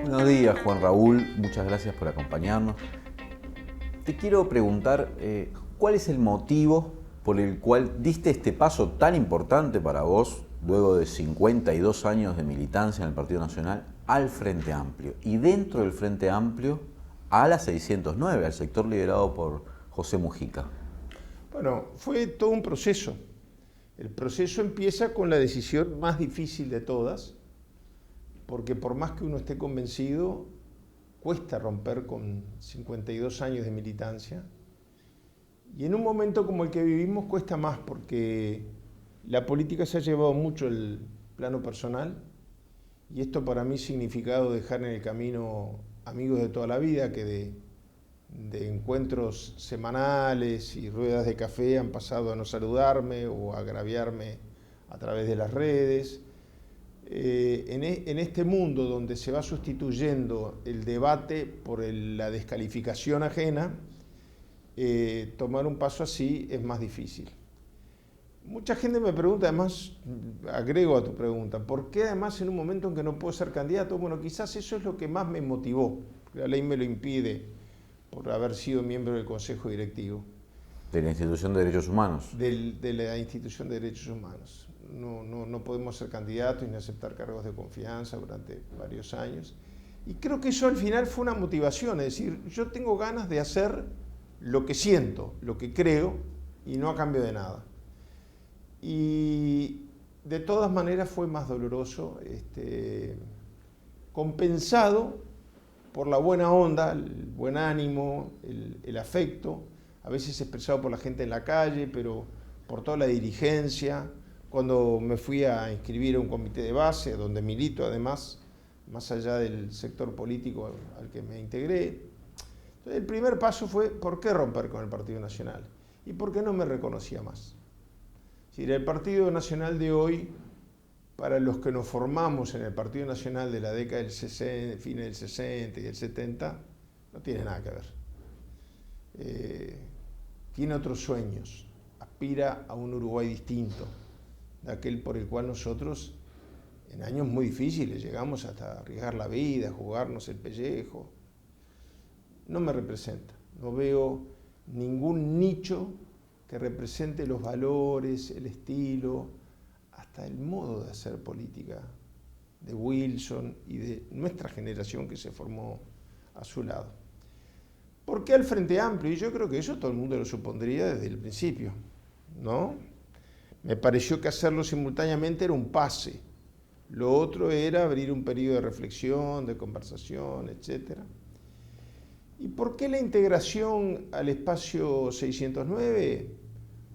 Buenos días, Juan Raúl. Muchas gracias por acompañarnos. Te quiero preguntar, ¿cuál es el motivo por el cual diste este paso tan importante para vos, luego de 52 años de militancia en el Partido Nacional, al Frente Amplio? Y dentro del Frente Amplio, a la 609, al sector liderado por José Mujica. Bueno, fue todo un proceso. El proceso empieza con la decisión más difícil de todas, porque por más que uno esté convencido, cuesta romper con 52 años de militancia. Y en un momento como el que vivimos cuesta más, porque la política se ha llevado mucho el plano personal, y esto para mí ha significado dejar en el camino amigos de toda la vida que de encuentros semanales y ruedas de café han pasado a no saludarme o a agraviarme a través de las redes. En este mundo donde se va sustituyendo el debate por la descalificación ajena, tomar un paso así es más difícil. Mucha gente me pregunta, además, agrego a tu pregunta, ¿por qué además en un momento en que no puedo ser candidato? Bueno, quizás eso es lo que más me motivó. La ley me lo impide por haber sido miembro del Consejo Directivo. De la Institución de Derechos Humanos. De la Institución de Derechos Humanos. No podemos ser candidatos ni aceptar cargos de confianza durante varios años. Y creo que eso al final fue una motivación, es decir, yo tengo ganas de hacer lo que siento, lo que creo, y no a cambio de nada. Y de todas maneras fue más doloroso, compensado por la buena onda, el buen ánimo, el afecto, a veces expresado por la gente en la calle, pero por toda la dirigencia. Cuando me fui a inscribir a un comité de base, donde milito además, más allá del sector político al que me integré. Entonces, el primer paso fue, ¿por qué romper con el Partido Nacional? ¿Y por qué no me reconocía más? Es decir, el Partido Nacional de hoy, para los que nos formamos en el Partido Nacional de la década del 60, fines del 60 y del 70, no tiene nada que ver. Tiene otros sueños, aspira a un Uruguay distinto, de aquel por el cual nosotros, en años muy difíciles, llegamos hasta arriesgar la vida, jugarnos el pellejo. No me representa, no veo ningún nicho que represente los valores, el estilo, hasta el modo de hacer política de Wilson y de nuestra generación que se formó a su lado. ¿Por qué al Frente Amplio? Y yo creo que eso todo el mundo lo supondría desde el principio, ¿no? Me pareció que hacerlo simultáneamente era un pase. Lo otro era abrir un periodo de reflexión, de conversación, etc. ¿Y por qué la integración al espacio 609?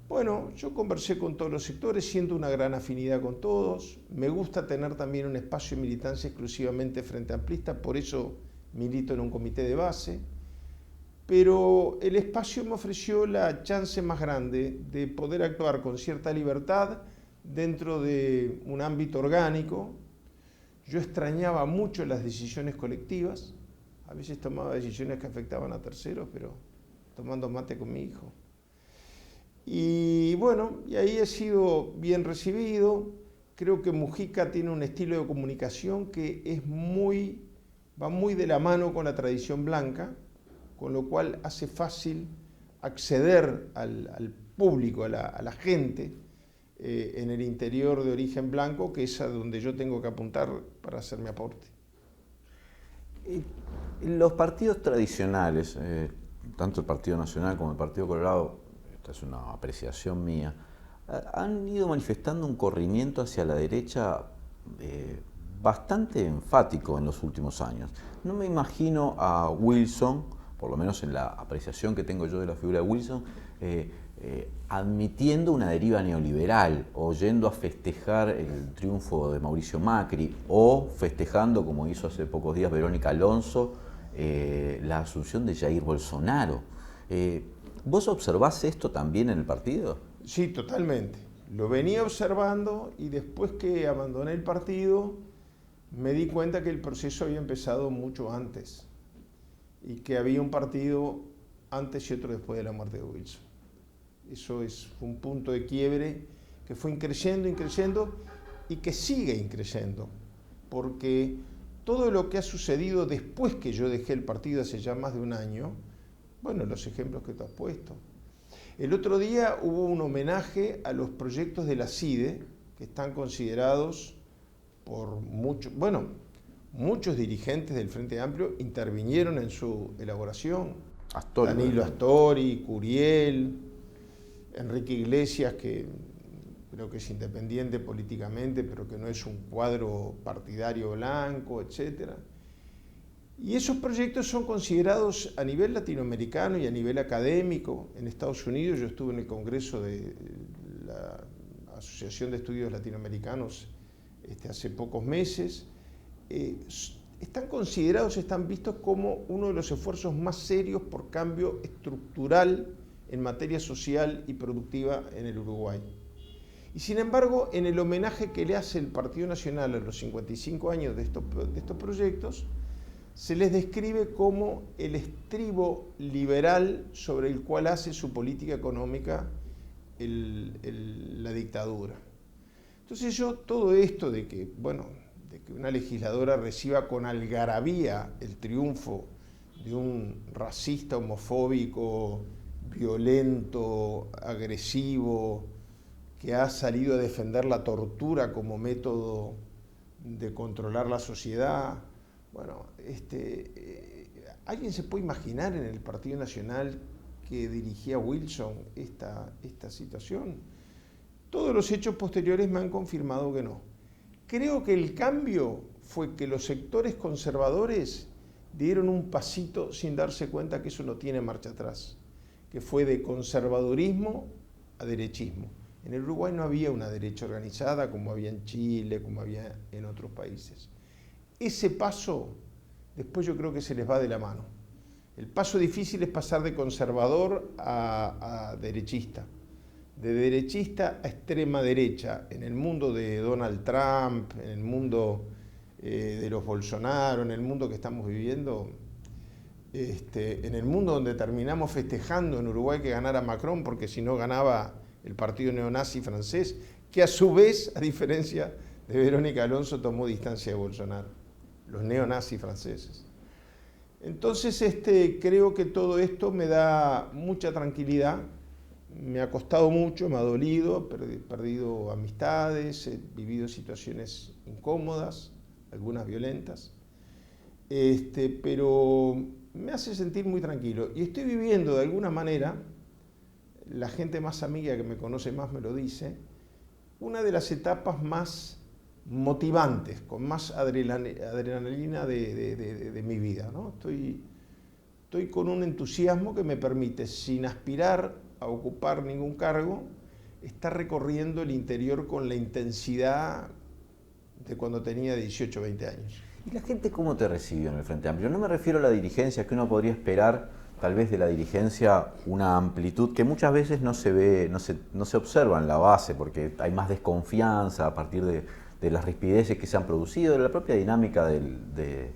Bueno, yo conversé con todos los sectores, siento una gran afinidad con todos. Me gusta tener también un espacio de militancia exclusivamente frente amplista, por eso milito en un comité de base. Pero el espacio me ofreció la chance más grande de poder actuar con cierta libertad dentro de un ámbito orgánico. Yo extrañaba mucho las decisiones colectivas, a veces tomaba decisiones que afectaban a terceros, pero tomando mate con mi hijo. Y bueno, y ahí he sido bien recibido. Creo que Mujica tiene un estilo de comunicación que va muy de la mano con la tradición blanca, con lo cual hace fácil acceder al público, a la gente en el interior de origen blanco, que es a donde yo tengo que apuntar para hacer mi aporte. Los partidos tradicionales, tanto el Partido Nacional como el Partido Colorado, esta es una apreciación mía, han ido manifestando un corrimiento hacia la derecha bastante enfático en los últimos años. No me imagino a Wilson, por lo menos en la apreciación que tengo yo de la figura de Wilson, admitiendo una deriva neoliberal o yendo a festejar el triunfo de Mauricio Macri o festejando, como hizo hace pocos días Verónica Alonso, la asunción de Jair Bolsonaro. ¿Vos observás esto también en el partido? Sí, totalmente. Lo venía observando y después que abandoné el partido me di cuenta que el proceso había empezado mucho antes y que había un partido antes y otro después de la muerte de Wilson. Eso fue un punto de quiebre que fue increciendo y que sigue increciendo, porque todo lo que ha sucedido después que yo dejé el partido hace ya más de un año, bueno, los ejemplos que tú has puesto. El otro día hubo un homenaje a los proyectos de la CIDE, que están considerados por muchos, bueno, muchos dirigentes del Frente Amplio intervinieron en su elaboración. Astori, Danilo Astori, Curiel, Enrique Iglesias, que creo que es independiente políticamente, pero que no es un cuadro partidario blanco, etc. Y esos proyectos son considerados a nivel latinoamericano y a nivel académico. En Estados Unidos yo estuve en el Congreso de la Asociación de Estudios Latinoamericanos hace pocos meses. Están considerados, están vistos como uno de los esfuerzos más serios por cambio estructural en materia social y productiva en el Uruguay. Y sin embargo, en el homenaje que le hace el Partido Nacional a los 55 años de estos proyectos, se les describe como el estribo liberal sobre el cual hace su política económica la dictadura. Entonces yo, todo esto de que una legisladora reciba con algarabía el triunfo de un racista, homofóbico, violento, agresivo, que ha salido a defender la tortura como método de controlar la sociedad. Bueno, ¿alguien se puede imaginar en el Partido Nacional que dirigía Wilson esta situación? Todos los hechos posteriores me han confirmado que no. Creo que el cambio fue que los sectores conservadores dieron un pasito sin darse cuenta que eso no tiene marcha atrás, que fue de conservadurismo a derechismo. En el Uruguay no había una derecha organizada como había en Chile, como había en otros países. Ese paso, después yo creo que se les va de la mano. El paso difícil es pasar de conservador a derechista, de derechista a extrema derecha, en el mundo de Donald Trump, en el mundo de los Bolsonaro, en el mundo que estamos viviendo, en el mundo donde terminamos festejando en Uruguay que ganara Macron, porque si no ganaba el partido neonazi francés, que a su vez, a diferencia de Verónica Alonso, tomó distancia de Bolsonaro, los neonazis franceses. Entonces, creo que todo esto me da mucha tranquilidad, me ha costado mucho, me ha dolido, he perdido amistades, he vivido situaciones incómodas, algunas violentas, pero me hace sentir muy tranquilo. Y estoy viviendo de alguna manera, la gente más amiga que me conoce más me lo dice, una de las etapas más motivantes, con más adrenalina de mi vida, ¿no? Estoy con un entusiasmo que me permite, sin aspirar a ocupar ningún cargo, estar recorriendo el interior con la intensidad de cuando tenía 18 o 20 años. ¿Y la gente cómo te recibió en el Frente Amplio? No me refiero a la dirigencia, que uno podría esperar tal vez de la dirigencia una amplitud que muchas veces no se ve, no se observa en la base, porque hay más desconfianza a partir de las rispideces que se han producido, de la propia dinámica de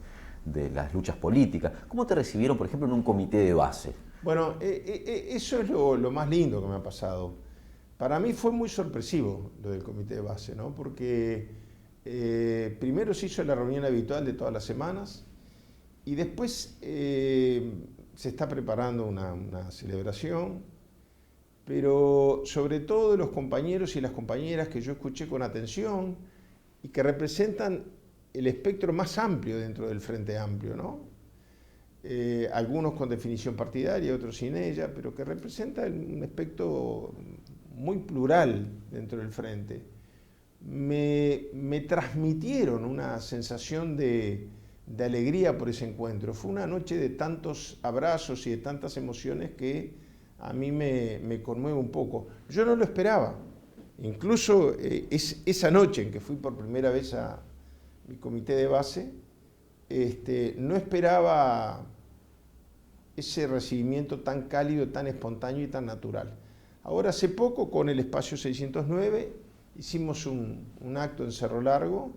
las luchas políticas. ¿Cómo te recibieron, por ejemplo, en un comité de base? Bueno, eso es lo más lindo que me ha pasado. Para mí fue muy sorpresivo lo del comité de base, ¿no? Porque primero se hizo la reunión habitual de todas las semanas y después se está preparando una celebración, pero sobre todo de los compañeros y las compañeras que yo escuché con atención y que representan el espectro más amplio dentro del Frente Amplio, ¿no? Algunos con definición partidaria, otros sin ella, pero que representan un espectro muy plural dentro del Frente. Me transmitieron una sensación de alegría por ese encuentro. Fue una noche de tantos abrazos y de tantas emociones que a mí me conmueve un poco. Yo no lo esperaba. Incluso esa noche en que fui por primera vez a mi comité de base, no esperaba ese recibimiento tan cálido, tan espontáneo y tan natural. Ahora, hace poco, con el Espacio 609, hicimos un acto en Cerro Largo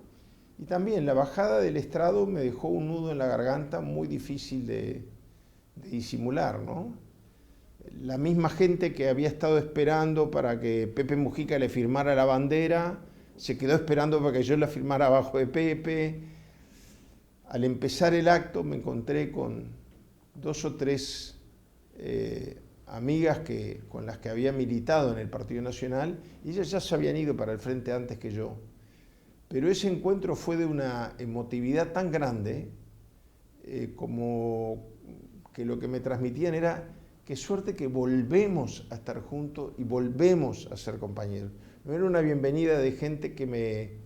y también la bajada del estrado me dejó un nudo en la garganta muy difícil de disimular, ¿no? La misma gente que había estado esperando para que Pepe Mujica le firmara la bandera, se quedó esperando para que yo la firmara abajo de Pepe. Al empezar el acto me encontré con 2 o 3 amigas con las que había militado en el Partido Nacional, y ellas ya se habían ido para el frente antes que yo. Pero ese encuentro fue de una emotividad tan grande, como que lo que me transmitían era: qué suerte que volvemos a estar juntos y volvemos a ser compañeros. No era una bienvenida de gente que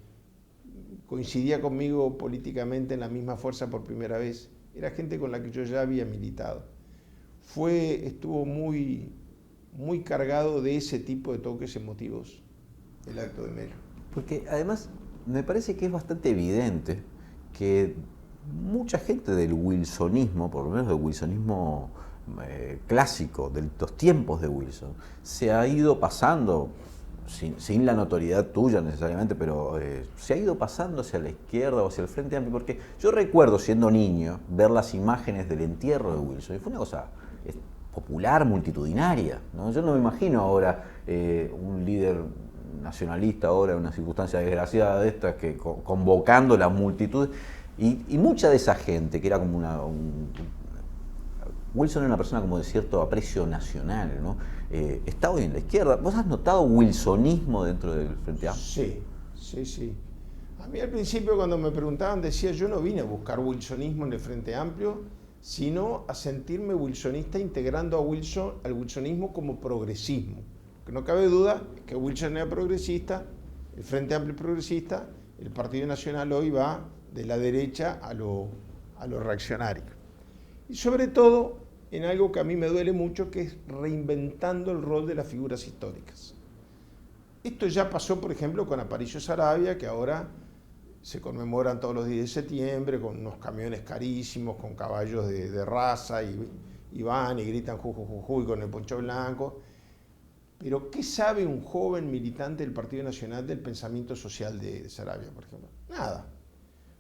coincidía conmigo políticamente en la misma fuerza por primera vez. Era gente con la que yo ya había militado. Estuvo muy, muy cargado de ese tipo de toques emotivos el acto de Melo. Porque además me parece que es bastante evidente que mucha gente del wilsonismo, por lo menos del wilsonismo clásico, de los tiempos de Wilson, se ha ido pasando, sin la notoriedad tuya necesariamente, pero se ha ido pasando hacia la izquierda o hacia el Frente Amplio, porque yo recuerdo, siendo niño, ver las imágenes del entierro de Wilson, y fue una cosa popular, multitudinaria, ¿no? Yo no me imagino ahora un líder nacionalista, ahora en una circunstancia desgraciada de estas, que convocando la multitud, y mucha de esa gente, que era como Wilson era una persona como de cierto aprecio nacional, ¿no? Está hoy en la izquierda. ¿Vos has notado wilsonismo dentro del Frente Amplio? Sí. A mí al principio, cuando me preguntaban, decía: yo no vine a buscar wilsonismo en el Frente Amplio, sino a sentirme wilsonista, integrando al wilsonismo como progresismo. Que no cabe duda que Wilson era progresista, el Frente Amplio es progresista, el Partido Nacional hoy va de la derecha a lo reaccionario. Y sobre todo en algo que a mí me duele mucho, que es reinventando el rol de las figuras históricas. Esto ya pasó, por ejemplo, con Aparicio Saravia, que ahora se conmemoran todos los 10 de septiembre con unos camiones carísimos, con caballos de raza, y van y gritan jujujuju con el poncho blanco. Pero ¿qué sabe un joven militante del Partido Nacional del pensamiento social de Saravia, por ejemplo? Nada.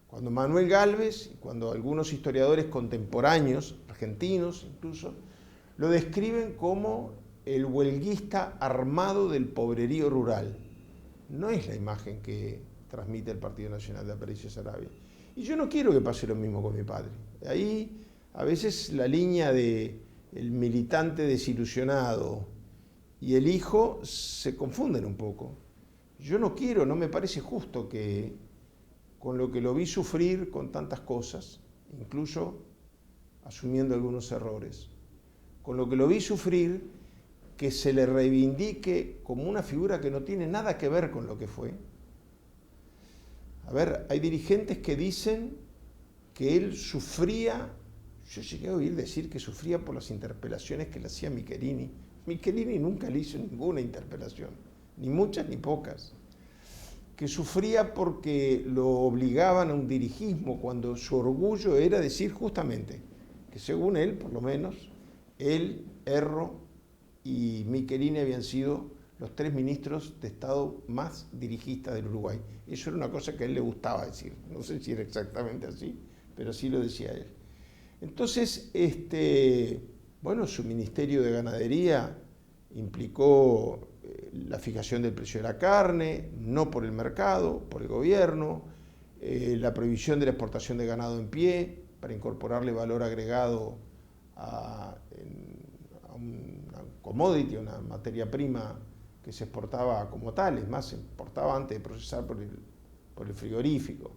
Cuando Manuel Gálvez, y cuando algunos historiadores contemporáneos, argentinos incluso, lo describen como el huelguista armado del pobrerío rural, no es la imagen que transmite el Partido Nacional de Aparicio Saravia. Y yo no quiero que pase lo mismo con mi padre. Ahí a veces la línea de el militante desilusionado y el hijo se confunden un poco. Yo no me parece justo que, con lo que lo vi sufrir con tantas cosas, incluso asumiendo algunos errores, con lo que lo vi sufrir, que se le reivindique como una figura que no tiene nada que ver con lo que fue. A ver, hay dirigentes que dicen que él sufría. Yo llegué a oír decir que sufría por las interpelaciones que le hacía Michelini. Michelini nunca le hizo ninguna interpelación, ni muchas ni pocas. Que sufría porque lo obligaban a un dirigismo, cuando su orgullo era decir justamente que, según él, por lo menos, él, Erro y Michelini habían sido los 3 ministros de Estado más dirigistas del Uruguay. Eso era una cosa que a él le gustaba decir. No sé si era exactamente así, pero así lo decía él. Entonces, su ministerio de Ganadería implicó la fijación del precio de la carne, no por el mercado, por el gobierno, la prohibición de la exportación de ganado en pie para incorporarle valor agregado a una commodity, una materia prima que se exportaba como tal, es más, se exportaba antes de procesar por el frigorífico.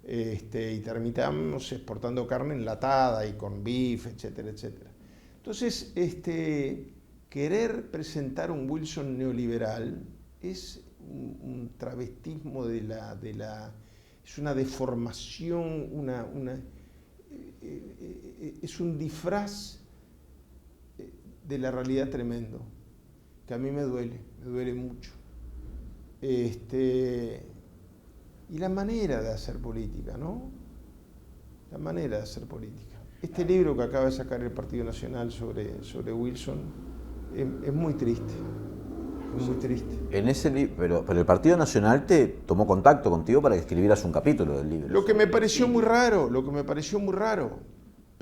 Y terminamos exportando carne enlatada y con bife, etcétera, etcétera. Entonces, querer presentar un Wilson neoliberal es un travestismo es una deformación, es un disfraz de la realidad tremendo, que a mí me duele mucho. Y la manera de hacer política, ¿no? La manera de hacer política. Este libro que acaba de sacar el Partido Nacional sobre Wilson es muy triste. Es muy triste. En ese pero el Partido Nacional te tomó contacto contigo para que escribieras un capítulo del libro. Lo que me pareció muy raro,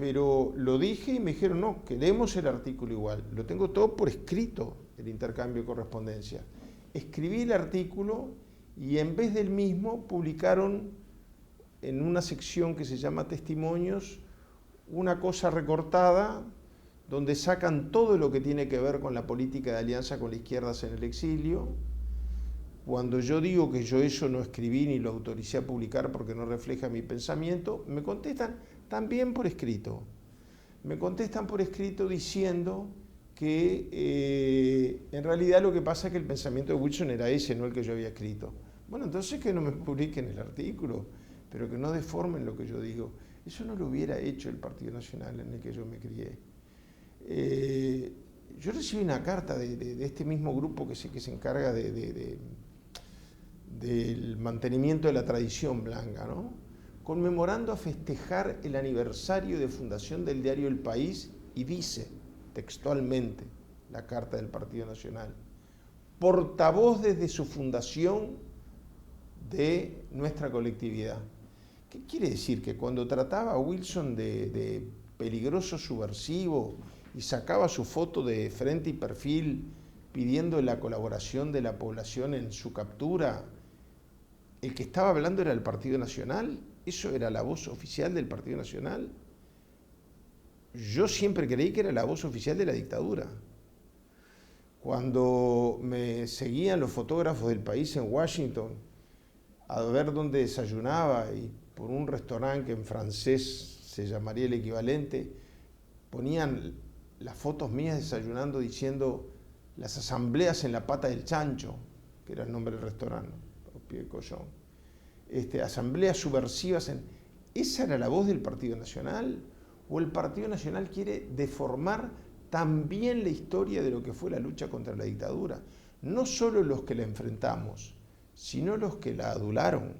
pero lo dije y me dijeron, no, queremos el artículo igual. Lo tengo todo por escrito, el intercambio de correspondencia. Escribí el artículo y en vez del mismo publicaron en una sección que se llama Testimonios una cosa recortada donde sacan todo lo que tiene que ver con la política de alianza con la izquierda en el exilio. Cuando yo digo que yo eso no escribí ni lo autoricé a publicar porque no refleja mi pensamiento, me contestan también por escrito. Me contestan por escrito diciendo que en realidad lo que pasa es que el pensamiento de Wilson era ese, no el que yo había escrito. Bueno, entonces que no me publiquen el artículo, pero que no deformen lo que yo digo. Eso no lo hubiera hecho el Partido Nacional en el que yo me crié. Yo recibí una carta de este mismo grupo que se encarga del mantenimiento de la tradición blanca, ¿no? Conmemorando a festejar el aniversario de fundación del diario El País, y dice textualmente la carta del Partido Nacional: portavoz desde su fundación de nuestra colectividad. ¿Qué quiere decir? Que cuando trataba a Wilson de peligroso subversivo y sacaba su foto de frente y perfil pidiendo la colaboración de la población en su captura, el que estaba hablando era el Partido Nacional. ¿Eso era la voz oficial del Partido Nacional? Yo siempre creí que era la voz oficial de la dictadura. Cuando me seguían los fotógrafos del País en Washington a ver dónde desayunaba, y por un restaurante que en francés se llamaría el equivalente, ponían las fotos mías desayunando diciendo las asambleas en la pata del chancho, que era el nombre del restaurante, au pied de cochon. Asambleas subversivas. ¿Esa era la voz del Partido Nacional? ¿O el Partido Nacional quiere deformar también la historia de lo que fue la lucha contra la dictadura? No solo los que la enfrentamos, sino los que la adularon,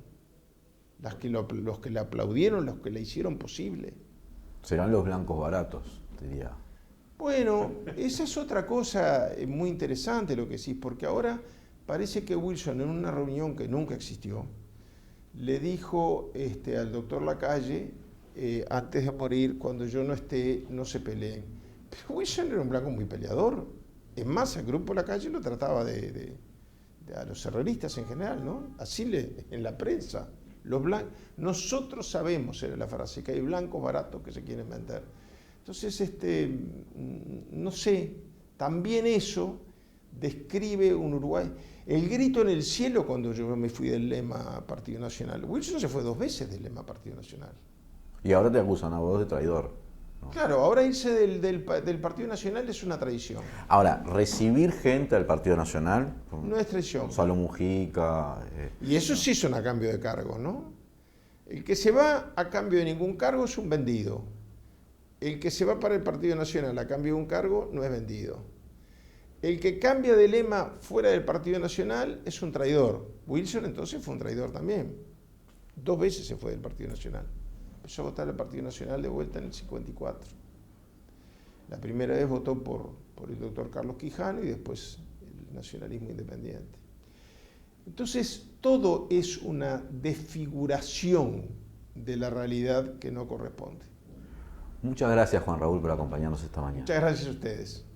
los que la aplaudieron, los que la hicieron posible. Serán los blancos baratos, diría. Bueno, esa es otra cosa muy interesante lo que decís, porque ahora parece que Wilson, en una reunión que nunca existió, le dijo al doctor Lacalle, antes de morir, cuando yo no esté, no se peleen. Pero Wilson era un blanco muy peleador. Es más, el grupo Lacalle lo trataba a los terroristas en general, ¿no? Así en la prensa. Nosotros sabemos, era la frase, que hay blancos baratos que se quieren vender. Entonces, no sé, también eso describe un Uruguay. El grito en el cielo cuando yo me fui del lema Partido Nacional. Wilson se fue 2 veces del lema Partido Nacional. Y ahora te acusan a vos de traidor, ¿no? Claro, ahora irse del Partido Nacional es una traición. Ahora, recibir gente al Partido Nacional, No es traición. Gonzalo Mujica... Y eso sí son a cambio de cargo, ¿no? El que se va a cambio de ningún cargo es un vendido. El que se va para el Partido Nacional a cambio de un cargo no es vendido. El que cambia de lema fuera del Partido Nacional es un traidor. Wilson entonces fue un traidor también. 2 veces se fue del Partido Nacional. Empezó a votar el Partido Nacional de vuelta en el 54. La primera vez votó por el doctor Carlos Quijano y después el nacionalismo independiente. Entonces, todo es una desfiguración de la realidad que no corresponde. Muchas gracias, Juan Raúl, por acompañarnos esta mañana. Muchas gracias a ustedes.